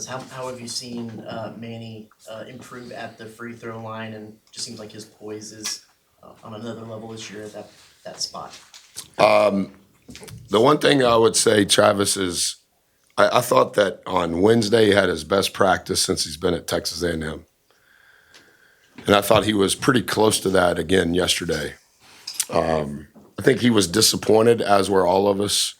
How have you seen Manny improve at the free throw line, and just seems like his poise is on another level this year at that spot? The one thing I would say, Travis, is I thought that on Wednesday he had his best practice since he's been at Texas A&M. And I thought he was pretty close to that again yesterday. I think he was disappointed, as were all of us,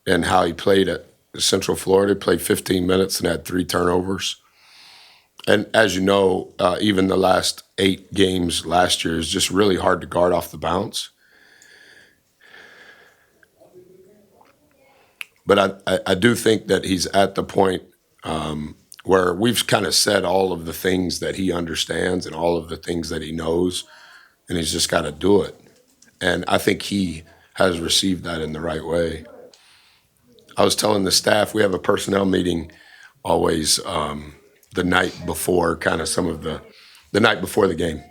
in how he played at Central Florida. He played 15 minutes and had 3 turnovers. And as you know, even the last 8 games last year is just really hard to guard off the bounce. But I do think that he's at the point where we've kind of said all of the things that he understands and all of the things that he knows, and he's just got to do it. And I think he has received that in the right way. I was telling the staff, we have a personnel meeting always the night before, kind of the night before the game.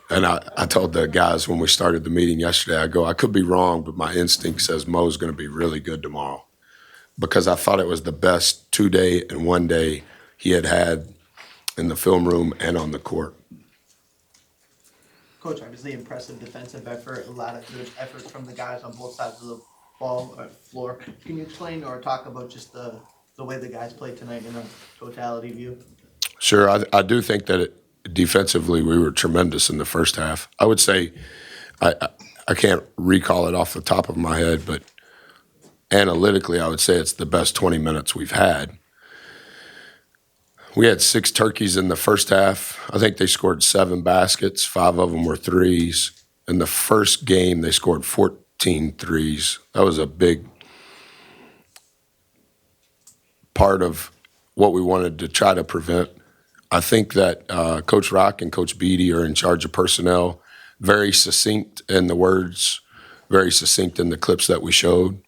And I told the guys when we started the meeting yesterday, I could be wrong, but my instinct says Mo's going to be really good tomorrow. Because I thought it was the best 2-day and 1-day he had in the film room and on the court. Coach, obviously impressive defensive effort, a lot of good effort from the guys on both sides of the ball or floor. Can you explain or talk about just the way the guys played tonight in a totality view? Sure, I do think that defensively we were tremendous in the first half. I would say, I can't recall it off the top of my head, but analytically I would say it's the best 20 minutes we've had. We had 6 turkeys in the first half. I think they scored 7 baskets. 5 of them were threes. In the first game, they scored 14 threes. That was a big part of what we wanted to try to prevent. I think that Coach Rock and Coach Beatty are in charge of personnel, very succinct in the words, very succinct in the clips that we showed.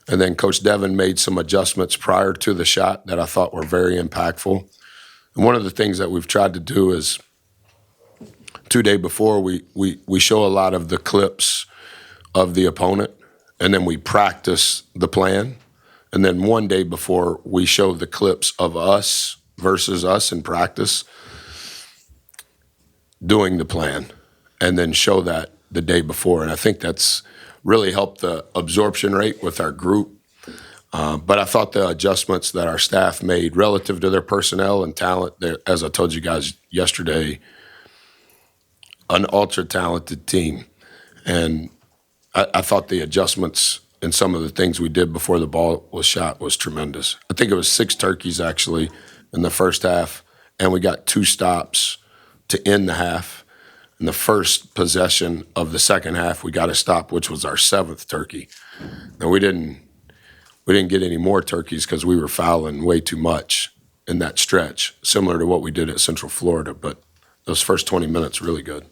And then Coach Devin made some adjustments prior to the shot that I thought were very impactful. And one of the things that we've tried to do is 2 days before, we show a lot of the clips of the opponent, and then we practice the plan. And then 1 day before, we show the clips of us versus us in practice doing the plan, and then show that the day before. And I think that's really helped the absorption rate with our group. But I thought the adjustments that our staff made relative to their personnel and talent, as I told you guys yesterday, an ultra-talented team. And I thought the adjustments and some of the things we did before the ball was shot was tremendous. I think it was 6 turkeys, actually, in the first half, and we got 2 stops to end the half. In the first possession of the second half, we got a stop, which was our 7th turkey. And we didn't get any more turkeys because we were fouling way too much in that stretch, similar to what we did at Central Florida. But those first 20 minutes, really good.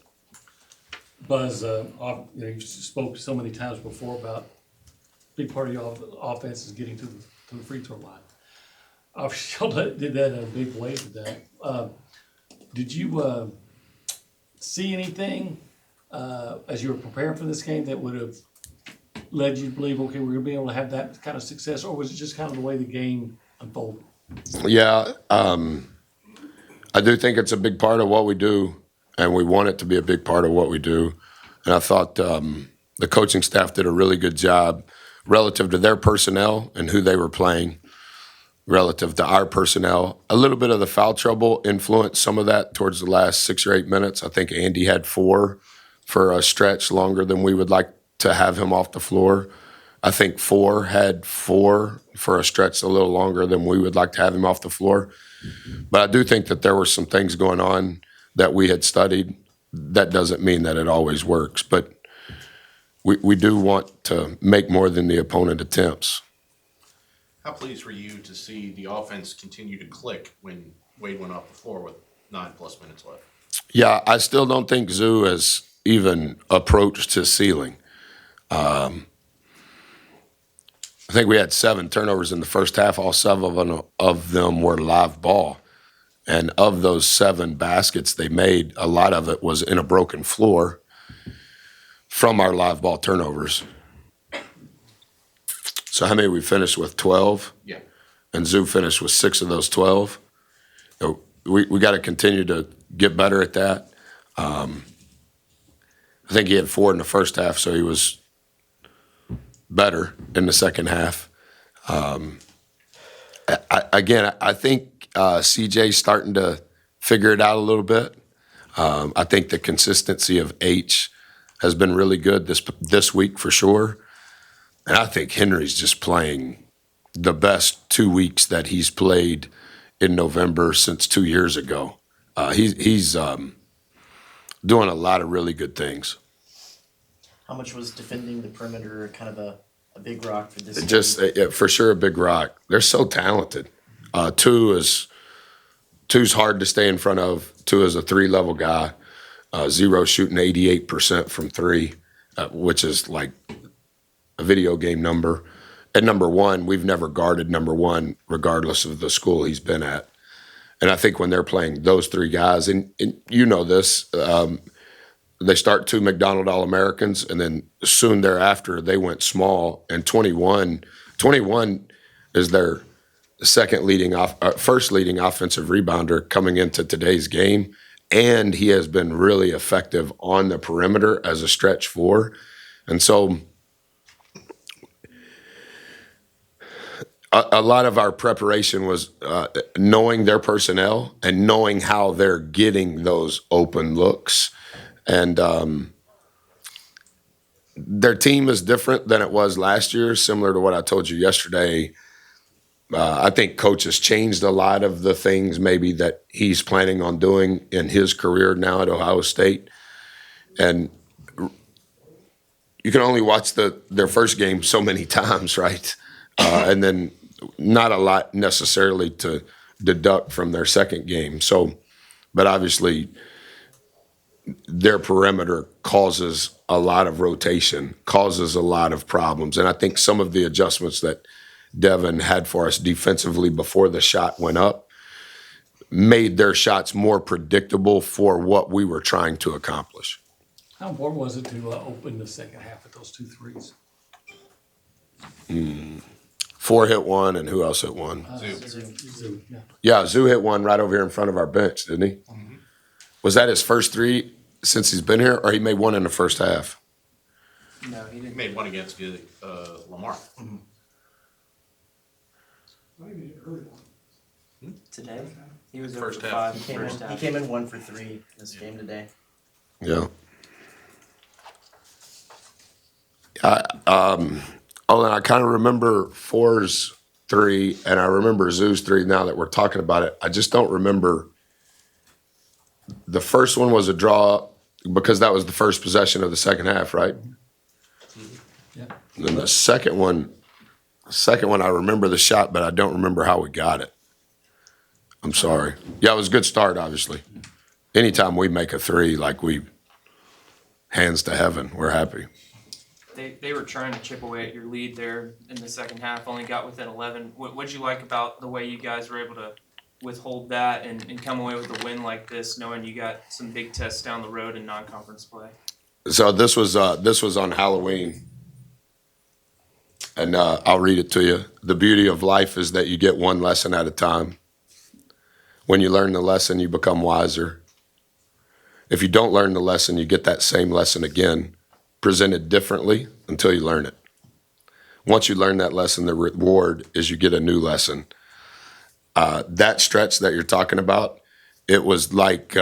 Buzz, you've spoke so many times before about big part of your offense is getting to the free throw line. Obviously, y'all did that in a big way today. Did you see anything as you were preparing for this game that would have led you to believe, okay, we're going to be able to have that kind of success, or was it just kind of the way the game unfolded? Yeah, I do think it's a big part of what we do, and we want it to be a big part of what we do. And I thought the coaching staff did a really good job relative to their personnel and who they were playing, relative to our personnel. A little bit of the foul trouble influenced some of that towards the last 6 or 8 minutes. I think Andy had 4 for a stretch longer than we would like to have him off the floor. I think 4 had 4 for a stretch a little longer than we would like to have him off the floor. But I do think that there were some things going on that we had studied. That doesn't mean that it always works, but we do want to make more than the opponent attempts. How pleased were you to see the offense continue to click when Wade went off the floor with 9+ minutes left? Yeah, I still don't think Zoo has even approached his ceiling. I think we had 7 turnovers in the first half. All 7 of them were live ball. And of those 7 baskets they made, a lot of it was in a broken floor from our live ball turnovers. So how many we finished with? 12? Yeah. and Zoo finished with 6 of those 12. So we got to continue to get better at that. I think he had 4 in the first half, so he was better in the second half. I think CJ's starting to figure it out a little bit. I think the consistency of H has been really good this week for sure. And I think Henry's just playing the best 2 weeks that he's played in November since 2 years ago. He's doing a lot of really good things. How much was defending the perimeter kind of a big rock for this? Just for sure a big rock. They're so talented. Two's hard to stay in front of. 2 is a 3-level guy. 0 shooting 88% from 3, which is like a video game number. And number 1, we've never guarded number 1 regardless of the school he's been at. And I think when they're playing those 3 guys, and you know this, they start 2 McDonald All-Americans, and then soon thereafter they went small. And 21 is their first leading offensive rebounder coming into today's game, and he has been really effective on the perimeter as a stretch 4. And so a lot of our preparation was knowing their personnel and knowing how they're getting those open looks. And their team is different than it was last year, similar to what I told you yesterday. I think Coach has changed a lot of the things maybe that he's planning on doing in his career now at Ohio State. And you can only watch their first game so many times, right? And then not a lot necessarily to deduct from their second game. So, but obviously their perimeter causes a lot of rotation, causes a lot of problems. And I think some of the adjustments that Devin had for us defensively before the shot went up made their shots more predictable for what we were trying to accomplish. How important was it to open the second half with those 2 threes? 4 hit one, and who else hit one? Zoo, yeah. Yeah, Zoo hit one right over here in front of our bench, didn't he? Mm-hmm. Was that his first 3 since he's been here, or he made 1 in the first half? No, he He didn't. made one against Lamar. Today? He was First over half. 5 He first half. came in 1 for 3 this game today. Yeah. And I kind of remember 4's 3, and I remember Zoo's 3 now that we're talking about it. I just don't remember. The first one was a draw because that was the first possession of the second half, right? Yeah. And then the second one, I remember the shot, but I don't remember how we got it. I'm sorry. Yeah, it was a good start, obviously. Anytime we make a 3, like hands to heaven, we're happy. They were trying to chip away at your lead there in the second half, only got within 11. What'd you like about the way you guys were able to withhold that and come away with a win like this, knowing you got some big tests down the road in non-conference play? So this was on Halloween, and I'll read it to you. The beauty of life is that you get one lesson at a time. When you learn the lesson, you become wiser. If you don't learn the lesson, you get that same lesson again, presented differently until you learn it. Once you learn that lesson, the reward is you get a new lesson. That stretch that you're talking about, it was like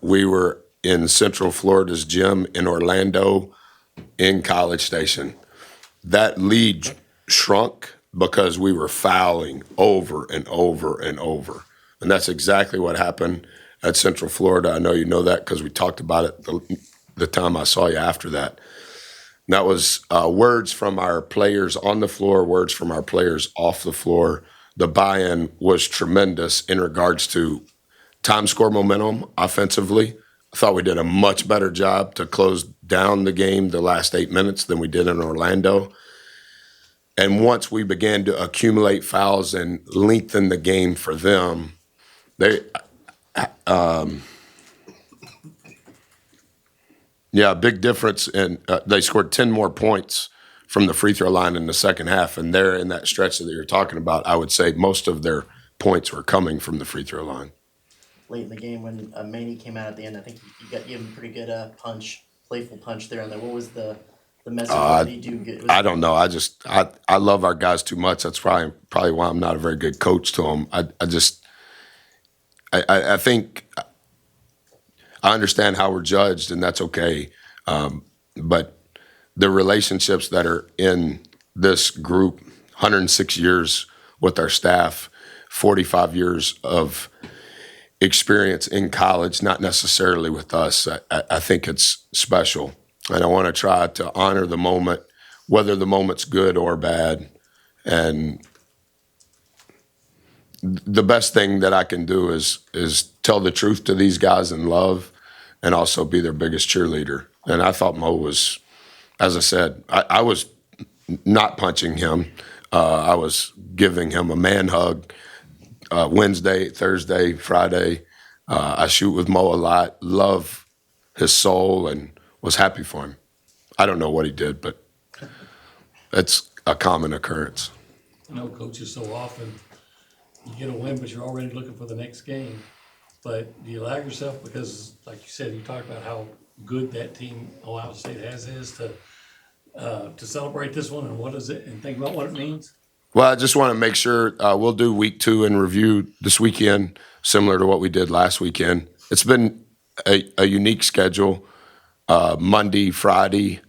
we were in Central Florida's gym in Orlando in College Station. That lead shrunk because we were fouling over and over and over. And that's exactly what happened at Central Florida. I know you know that because we talked about it the time I saw you after that. And that was words from our players on the floor, words from our players off the floor. The buy-in was tremendous in regards to time score momentum offensively. I thought we did a much better job to close down the game the last 8 minutes than we did in Orlando. And once we began to accumulate fouls and lengthen the game for them, big difference. And they scored 10 more points from the free throw line in the second half, and they're in that stretch that you're talking about. I would say most of their points were coming from the free throw line. Late in the game when Manny came out at the end, I think you gave him a pretty good punch, playful punch there. And then what was the message? What did he do? Good? I don't know. I love our guys too much. That's probably why I'm not a very good coach to them. I think I understand how we're judged, and that's okay. But the relationships that are in this group, 106 years with our staff, 45 years of experience in college, not necessarily with us. I think it's special. And I want to try to honor the moment, whether the moment's good or bad. And the best thing that I can do is tell the truth to these guys in love and also be their biggest cheerleader. And I thought Mo was, as I said, I was not punching him. I was giving him a man hug. Wednesday, Thursday, Friday. I shoot with Mo a lot, love his soul, and was happy for him. I don't know what he did, but it's a common occurrence. I know coaches so often, you get a win, but you're already looking for the next game. But do you allow yourself, because like you said, you talked about how good that team Ohio State is to celebrate this one, and what is it, and think about what it means? Well, I just want to make sure we'll do week 2 in review this weekend, similar to what we did last weekend. It's been a unique schedule. Monday, Friday,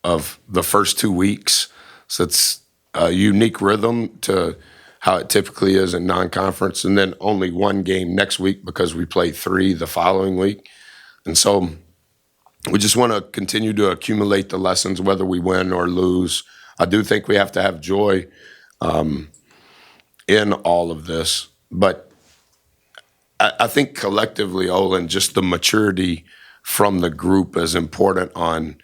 of the first 2 weeks. So it's a unique rhythm to how it typically is in non-conference, and then only one game next week because we play 3 the following week. And so we just want to continue to accumulate the lessons, whether we win or lose. I do think we have to have joy in all of this. But I think collectively, Olin, just the maturity from the group is important on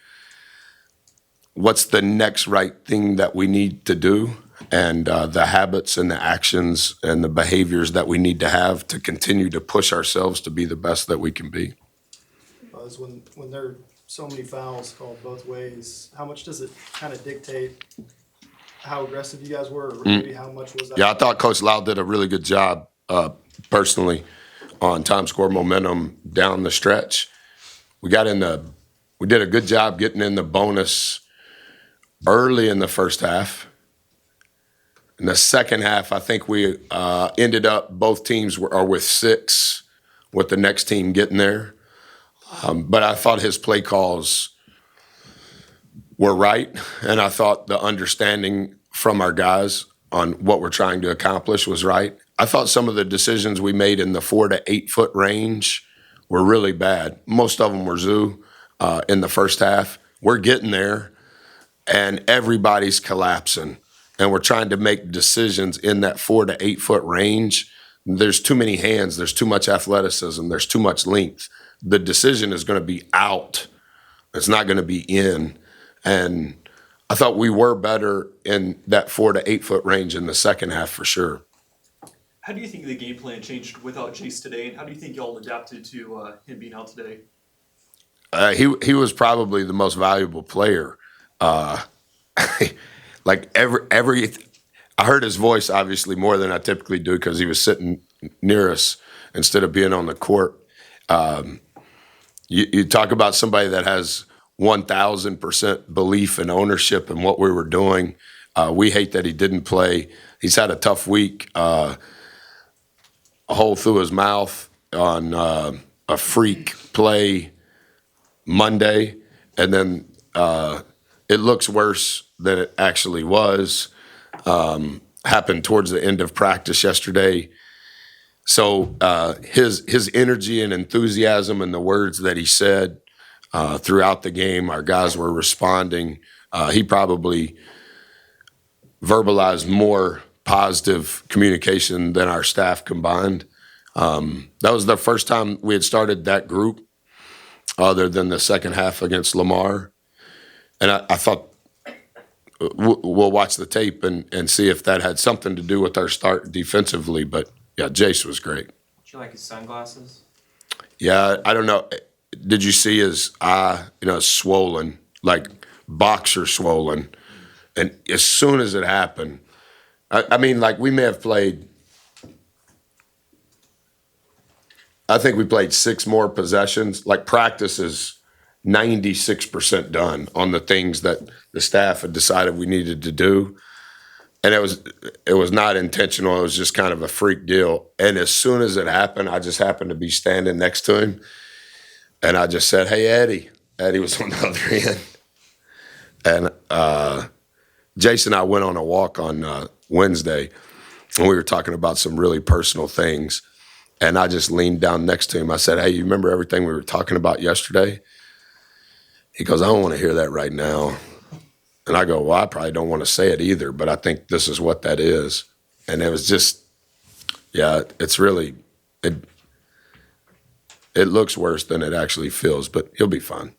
what's the next right thing that we need to do, and the habits and the actions and the behaviors that we need to have to continue to push ourselves to be the best that we can be. Buzz, when there are so many fouls called both ways, how much does it kind of dictate how aggressive you guys were, or maybe how much was that? Yeah, I thought Coach Lau did a really good job, personally, on time score momentum down the stretch. We did a good job getting in the bonus early in the first half. In the second half, I think we ended up, both teams are with 6, with the next team getting there. But I thought his play calls were right, and I thought the understanding from our guys on what we're trying to accomplish was right. I thought some of the decisions we made in the 4 to 8 foot range were really bad. Most of them were zoo in the first half. We're getting there, and everybody's collapsing, and we're trying to make decisions in that 4 to 8 foot range. There's too many hands. There's too much athleticism. There's too much length. The decision is going to be out. It's not going to be in. And I thought we were better in that 4 to 8 foot range in the second half for sure. How do you think the game plan changed without Jace today, and how do you think y'all adapted to him being out today? He was probably the most valuable player. Like I heard his voice obviously more than I typically do because he was sitting near us instead of being on the court. You talk about somebody that has 1,000% belief and ownership in what we were doing. We hate that he didn't play. He's had a tough week. A hole through his mouth on a freak play Monday, and then it looks worse than it actually was. Happened towards the end of practice yesterday. So his energy and enthusiasm and the words that he said throughout the game, our guys were responding. He probably verbalized more positive communication than our staff combined. That was the first time we had started that group other than the second half against Lamar. And I thought we'll watch the tape and see if that had something to do with our start defensively. But, yeah, Jace was great. Did you like his sunglasses? Yeah, I don't know. Did you see his eye, swollen, like boxer swollen. And as soon as it happened, I mean, like we may have played, I think we played 6 more possessions. Like practice is 96% done on the things that the staff had decided we needed to do. And it was not intentional. It was just kind of a freak deal. And as soon as it happened, I just happened to be standing next to him. And I just said, "Hey, Eddie." Eddie was on the other end. And Jace and I went on a walk on Wednesday, and we were talking about some really personal things. And I just leaned down next to him. I said, "Hey, you remember everything we were talking about yesterday?" He goes, "I don't want to hear that right now." And I go, "Well, I probably don't want to say it either, but I think this is what that is." And it was just, yeah, it's really, it looks worse than it actually feels, but he'll be fine.